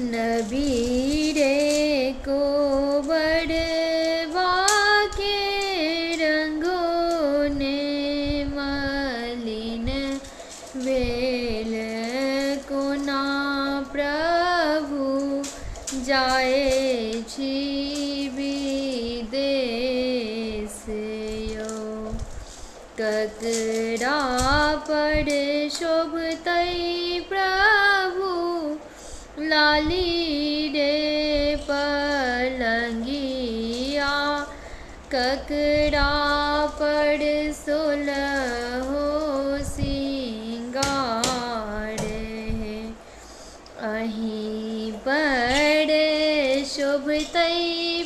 नबी रे को बड़वा के रंगों ने मलिन वेल को ना प्रभु जाए छी विदेश यो ककरा पर शोभतई प्रभु लाली रे पलंगिया ककरा पर सोलहो सिंगार है अहीं पर शोभतई